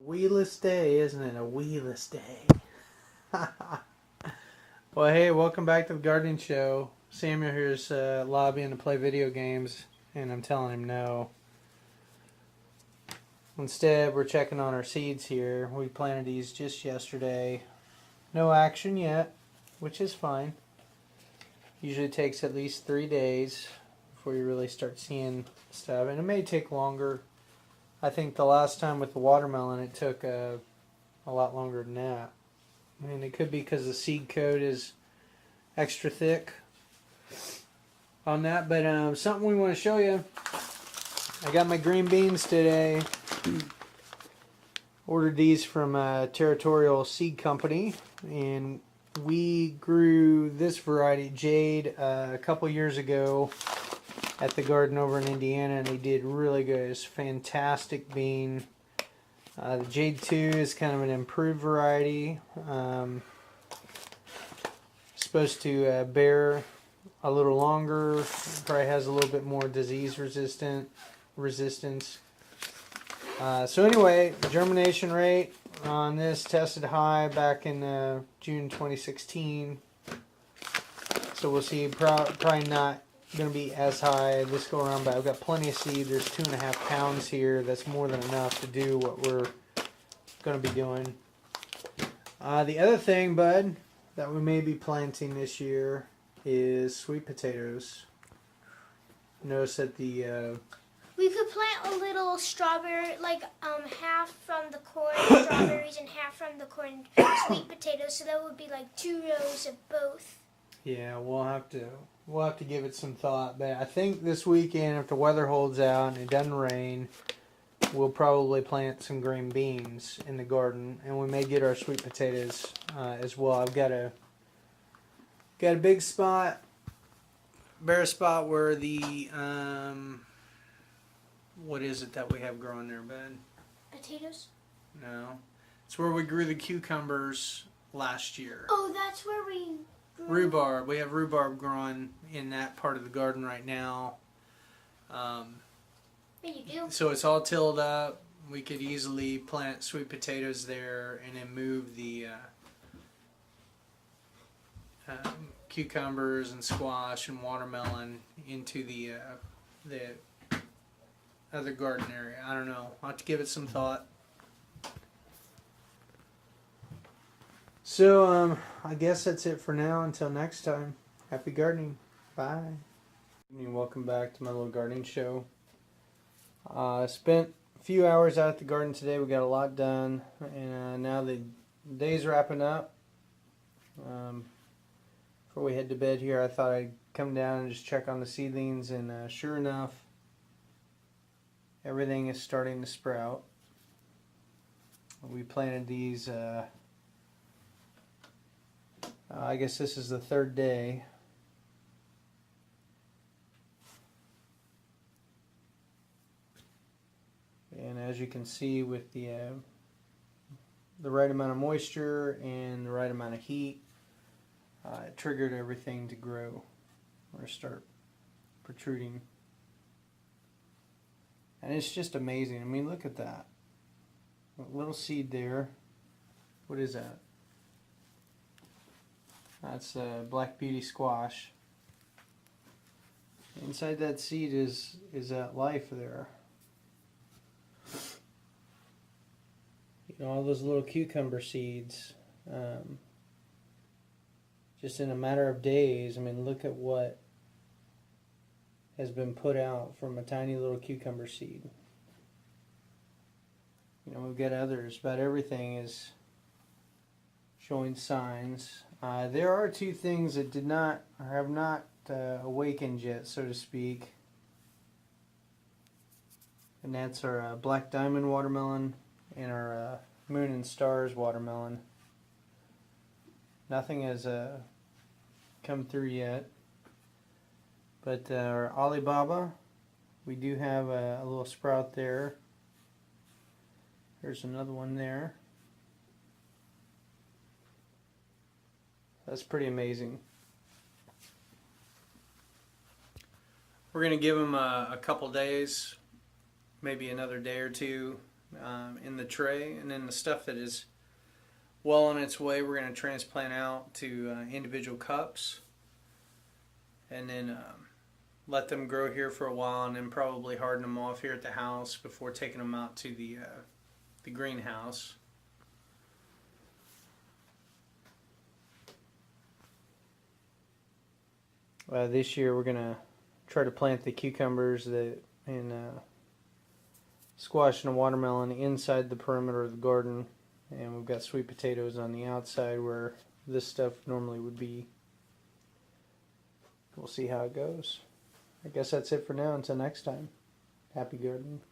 Wheeless day, isn't it? A wheeless day. Well, hey, welcome back to the gardening show. Samuel here's lobbying to play video games, and I'm telling him no. Instead, we're checking on our seeds here. We planted these just yesterday. No action yet, which is fine. Usually takes at least 3 days before you really start seeing stuff, and it may take longer. I think the last time with the watermelon, it took a lot longer than that. I mean, it could be because the seed coat is extra thick on that, but something we want to show you. I got my green beans today. Ordered these from a Territorial Seed Company, and we grew this variety, Jade, a couple years ago at the garden over in Indiana, and they did really good. It's a fantastic bean. The Jade 2 is kind of an improved variety. Supposed to bear a little longer. Probably has a little bit more disease resistance. So anyway, germination rate on this tested high back in June 2016. So we'll see. Probably not going to be as high this go around, but I've got plenty of seed. There's 2.5 pounds here. That's more than enough to do what we're going to be doing. The other thing, bud, that we may be planting this year is sweet potatoes. Notice that the we could plant a little strawberry, like half from the corn strawberries and half from the corn sweet potatoes. So that would be like 2 rows of both. Yeah, we'll have to give it some thought. But I think this weekend, if the weather holds out and it doesn't rain, we'll probably plant some green beans in the garden, and we may get our sweet potatoes as well. I've got a big spot, bare spot where the what is it that we have growing there, bud? Potatoes? No, it's where we grew the cucumbers last year. Oh, that's where we grew. Rhubarb. We have rhubarb growing in that part of the garden right now. Yeah, you do. So it's all tilled up. We could easily plant sweet potatoes there and then move the cucumbers and squash and watermelon into the other garden area. I don't know. I'll have to give it some thought. So I guess that's it for now. Until next time, happy gardening. Bye. And welcome back to my little gardening show. I spent a few hours out at the garden today. We got a lot done, and now the day's wrapping up. Before we head to bed here, I thought I'd come down and just check on the seedlings, and sure enough, everything is starting to sprout. We planted these, I guess this is the 3rd day. And as you can see, with the right amount of moisture and the right amount of heat, it triggered everything to grow or start protruding. And it's just amazing. I mean, look at that. A little seed there. What is that? That's black beauty squash. Inside that seed is that life there. You know, all those little cucumber seeds. Just in a matter of days, I mean, look at what has been put out from a tiny little cucumber seed. You know, we've got others, but everything is showing signs. There are 2 things that did not, or have not awakened yet, so to speak. And that's our Black Diamond watermelon and our Moon and Stars watermelon. Nothing has come through yet. But our Alibaba, we do have a little sprout there. There's another one there. That's pretty amazing. We're going to give them a couple days, maybe another day or two, in the tray, and then the stuff that is well on its way, we're going to transplant out to individual cups, and then let them grow here for a while, and then probably harden them off here at the house before taking them out to the greenhouse. This year we're gonna try to plant the cucumbers and squash and watermelon inside the perimeter of the garden, and we've got sweet potatoes on the outside where this stuff normally would be. We'll see how it goes. I guess that's it for now. Until next time, happy gardening.